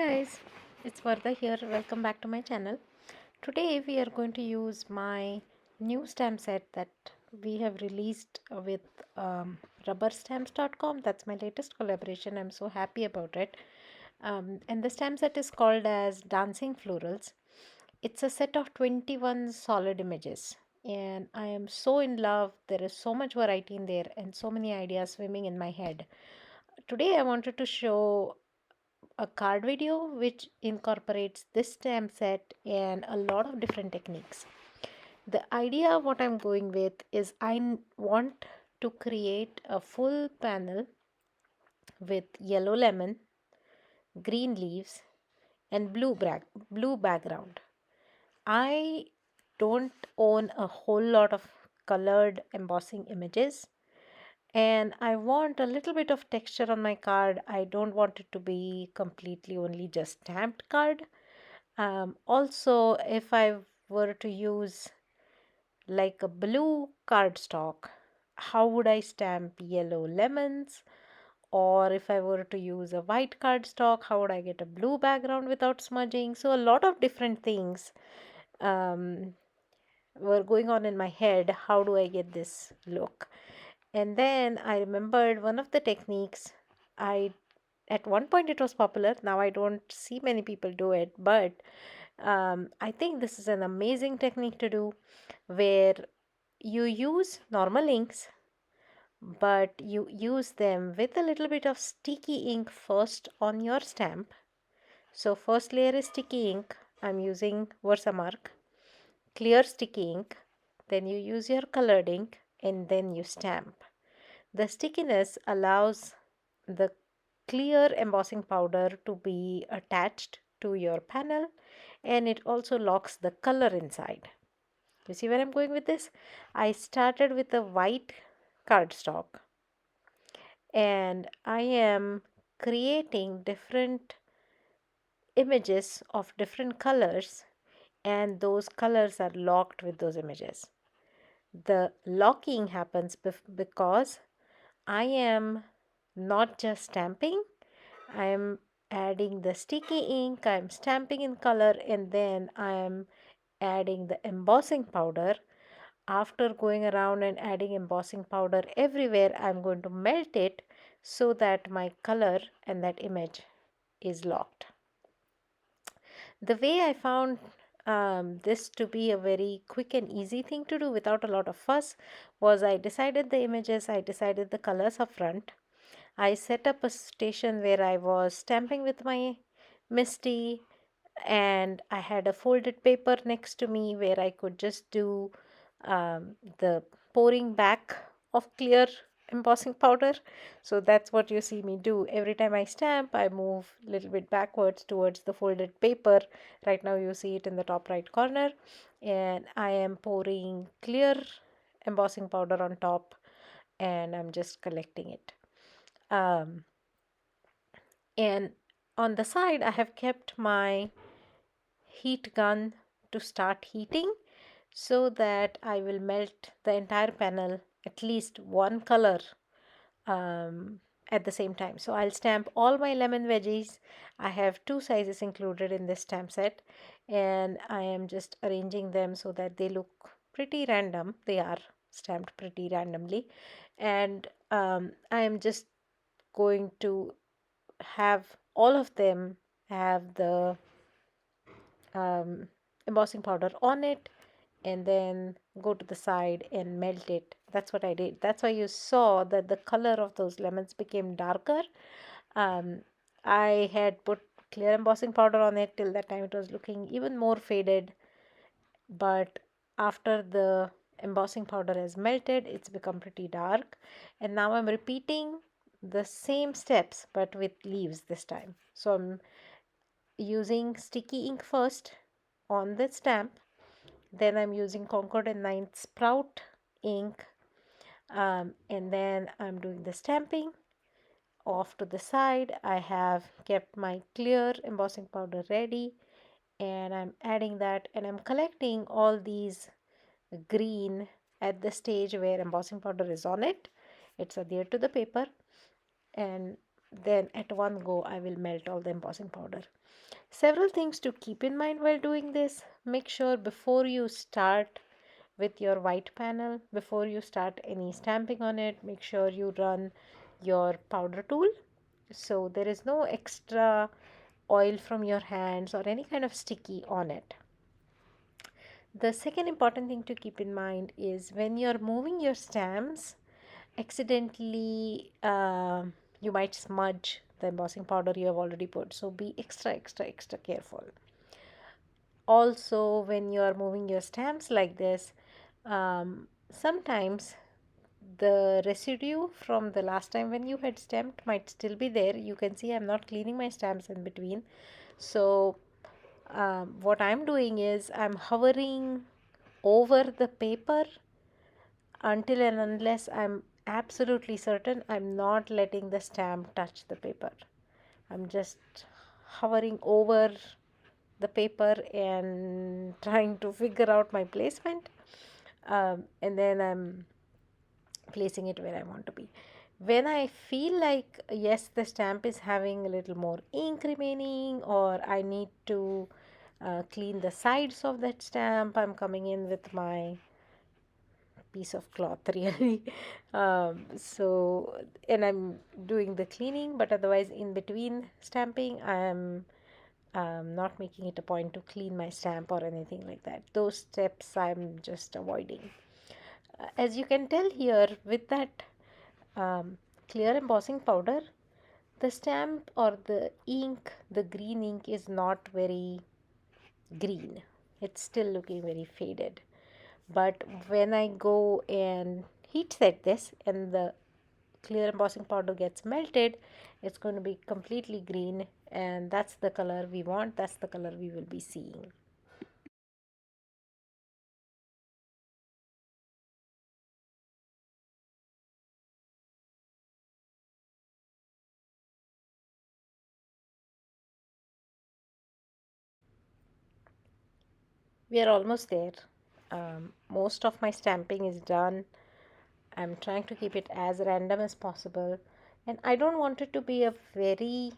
Guys, it's Varda here. Welcome back to my channel. Today we are going to use my new stamp set that we have released with rubberstamps.com. That's my latest collaboration. I'm so happy about it. And the stamp set is called as Dancing Florals. It's a set of 21 solid images. And I am so in love. There is so much variety in there and so many ideas swimming in my head. Today I wanted to show a card video which incorporates this stamp set and a lot of different techniques. The idea what I'm going with is want to create a full panel with yellow lemon, green leaves and blue background. I don't own a whole lot of colored embossing images and I want a little bit of texture on my card. I don't want it to be completely only just stamped card. Also, if I were to use like a blue cardstock, how would I stamp yellow lemons? Or if I were to use a white cardstock, how would I get a blue background without smudging? So a lot of different things um, were going on in my head. How do I get this look? And then I remembered one of the techniques. I At one point it was popular. Now I don't see many people do it, but I think this is an amazing technique to do where you use normal inks, but you use them with a little bit of sticky ink first on your stamp. So first layer is sticky ink. I'm using Versamark clear sticky ink. Then you use your colored ink and then you stamp. The stickiness allows the clear embossing powder to be attached to your panel and it also locks the color inside. You see where I'm going with this? I started with a white cardstock and I am creating different images of different colors and those colors are locked with those images. The locking happens because I am not just stamping, I am adding the sticky ink, I am stamping in color, and then I am adding the embossing powder. After going around and adding embossing powder everywhere, I'm going to melt it so that my color and that image is locked. The way I found this to be a very quick and easy thing to do without a lot of fuss was I decided the images, I decided the colors up front. I set up a station where I was stamping with my Misty and I had a folded paper next to me where I could just do the pouring back of clear embossing powder. So that's what you see me do. Every time I stamp, I move a little bit backwards towards the folded paper. Right now you see it in the top right corner. And I am pouring clear embossing powder on top and I'm just collecting it. Um, and on the side, I have kept my heat gun to start heating so that I will melt the entire panel at least one color um, at the same time. So I'll stamp all my lemon veggies. I have two sizes included in this stamp set and I am just arranging them so that they look pretty random. They are stamped pretty randomly and I am just going to have all of them have the um, embossing powder on it and then go to the side and melt it. That's what I did. That's why you saw that the color of those lemons became darker. Um, I had put clear embossing powder on it. Till that time it was looking even more faded, but after the embossing powder has melted it's become pretty dark and now I'm repeating the same steps but with leaves this time. So I'm using sticky ink first on the stamp, then I'm using Concord and Ninth Sprout ink, and then I'm doing the stamping. Off to the side I have kept my clear embossing powder ready and I'm adding that and I'm collecting all these green at the stage where embossing powder is on it. It's adhered to the paper and then at one go I will melt all the embossing powder. Several things to keep in mind while doing this. Make sure before you start with your white panel, before you start any stamping on it, make sure you run your powder tool so there is no extra oil from your hands or any kind of sticky on it. The second important thing to keep in mind is when you're moving your stamps, accidentally you might smudge the embossing powder you have already put, so be extra careful. Also, when you are moving your stamps like this, sometimes the residue from the last time when you had stamped might still be there. You can see I'm not cleaning my stamps in between. So what I'm doing is I'm hovering over the paper until and unless I'm absolutely certain I'm not letting the stamp touch the paper. I'm just hovering over the paper and trying to figure out my placement, and then I'm placing it where I want to be. When I feel like yes, the stamp is having a little more ink remaining, or I need to clean the sides of that stamp, I'm coming in with my piece of cloth really. So and I'm doing the cleaning, but otherwise in between stamping I'm not making it a point to clean my stamp or anything like that. Those steps I'm just avoiding. As you can tell here with that clear embossing powder, the stamp or the ink, the green ink is not very green. It's still looking very faded. But when I go and heat set this and the clear embossing powder gets melted, it's going to be completely green, and that's the color we want. That's the color we will be seeing. We are almost there. Most of my stamping is done. I'm trying to keep it as random as possible, and I don't want it to be a very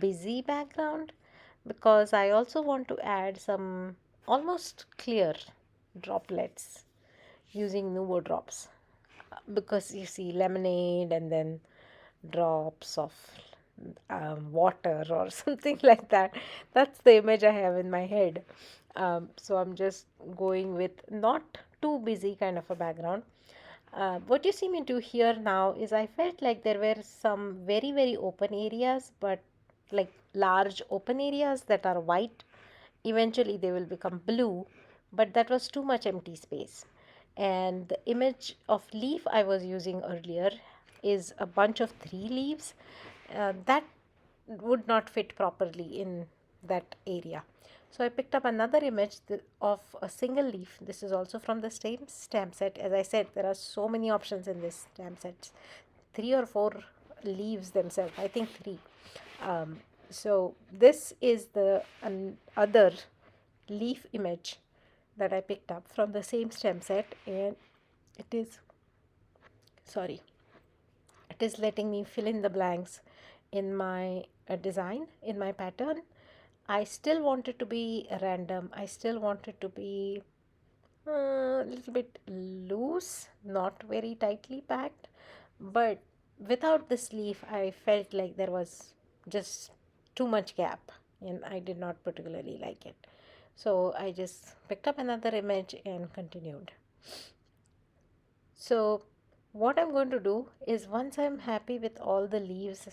busy background because I also want to add some almost clear droplets using Nuvo drops, because you see lemonade and then drops of water or something like that. That's the image I have in my head. So I'm just going with not too busy kind of a background. What you see me do here now is I felt like there were some very open areas, but like large open areas that are white. Eventually they will become blue, but that was too much empty space. And the image of leaf I was using earlier is a bunch of three leaves that would not fit properly in that area. So I picked up another image of a single leaf. This is also from the same stamp set. As I said, there are so many options in this stamp set. Three or four leaves themselves. I think three. So this is the other leaf image that I picked up from the same stamp set, and it is sorry, it is letting me fill in the blanks in my design, in my pattern. I still want it to be random. I still want it to be a little bit loose, not very tightly packed. But without this leaf, I felt like there was just too much gap, and I did not particularly like it. So I just picked up another image and continued. So what I'm going to do is, once I'm happy with all the leaves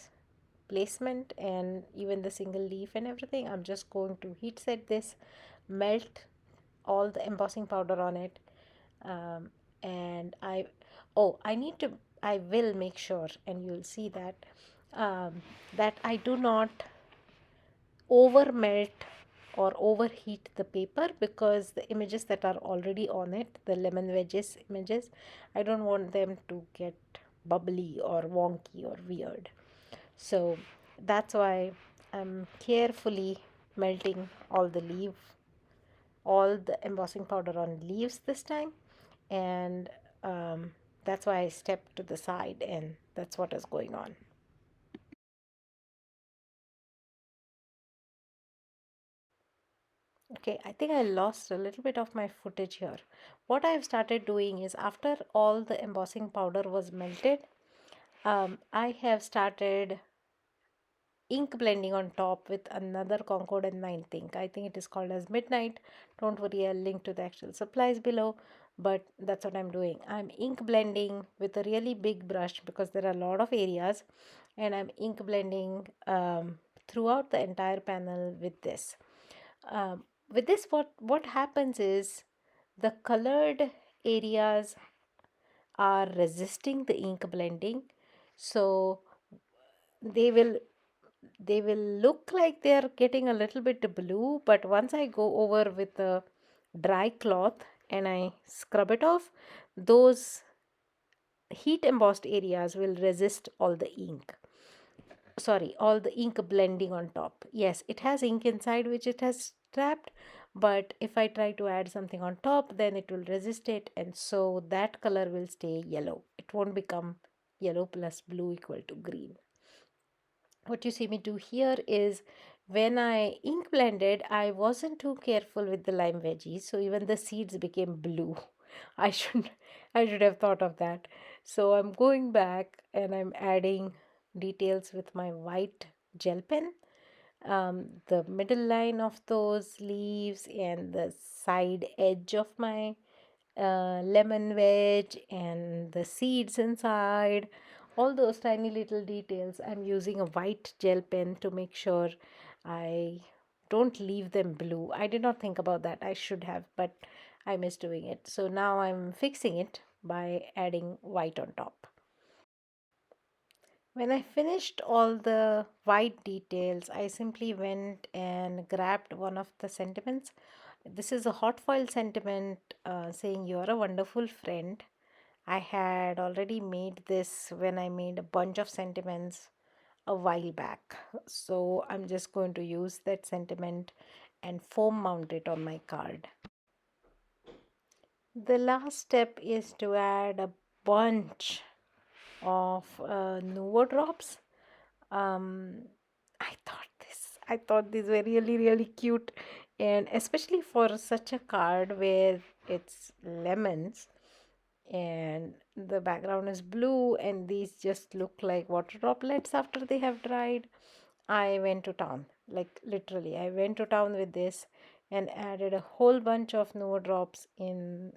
placement and even the single leaf and everything, I'm just going to heat set this, melt all the embossing powder on it, um, and I need to, I will make sure, and you'll see that that I do not over melt or overheat the paper, because the images that are already on it, the lemon wedges images, I don't want them to get bubbly or wonky or weird. So that's why I'm carefully melting all the embossing powder on leaves this time, and um, that's why I stepped to the side, and that's what is going on. Okay, I think I lost a little bit of my footage here. What I've started doing is after all the embossing powder was melted, I have started ink blending on top with another Concord and 9th ink. I think it is called as Midnight. Don't worry, I'll link to the actual supplies below. But that's what I'm doing. I'm ink blending with a really big brush because there are a lot of areas, and I'm ink blending throughout the entire panel with this. With this, what happens is the colored areas are resisting the ink blending, so they will they will look like they are getting a little bit blue, but once I go over with a dry cloth and I scrub it off, those heat embossed areas will resist all the ink, sorry, all the ink blending on top. Yes, it has ink inside which it has trapped, but if I try to add something on top, then it will resist it, and so that color will stay yellow. It won't become yellow plus blue equal to green. What you see me do here is when I ink blended, I wasn't too careful with the lime veggies, so even the seeds became blue. I should I should have thought of that. So I'm going back and I'm adding details with my white gel pen. The middle line of those leaves and the side edge of my lemon wedge and the seeds inside, all those tiny little details. I'm using a white gel pen to make sure I don't leave them blue. I did not think about that. I should have, but I missed doing it. So now I'm fixing it by adding white on top. When I finished all the white details, I simply went and grabbed one of the sentiments. This is a hot foil sentiment saying, "You're a wonderful friend." I had already made this when I made a bunch of sentiments a while back. So I'm just going to use that sentiment and foam mount it on my card. The last step is to add a bunch of Nuvo drops. Um, I thought these were really, really cute, and especially for such a card where it's lemons and the background is blue and these just look like water droplets after they have dried. I went to town, like literally I went to town with this and added a whole bunch of Nuvo drops in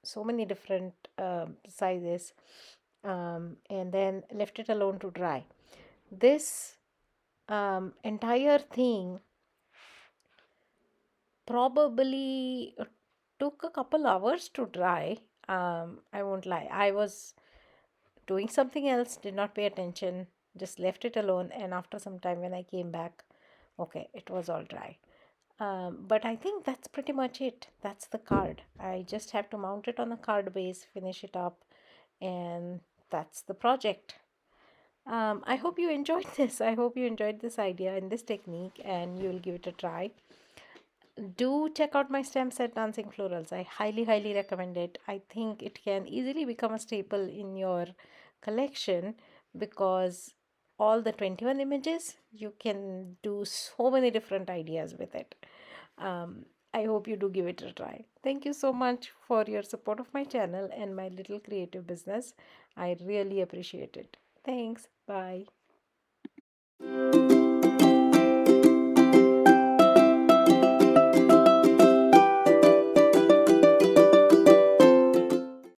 so many different sizes, and then left it alone to dry. This entire thing probably took a couple hours to dry. I won't lie. I was doing something else, did not pay attention, just left it alone. And after some time, when I came back, okay, it was all dry. But I think that's pretty much it. That's the card. I just have to mount it on a card base, finish it up, and that's the project. I hope you enjoyed this. I hope you enjoyed this idea and this technique, and you'll give it a try. Do check out my stem set Dancing Florals. I highly, highly recommend it. I think it can easily become a staple in your collection because all the 21 images, you can do so many different ideas with it. Um, I hope you do give it a try. Thank you so much for your support of my channel and my little creative business. I really appreciate it. Thanks. Bye.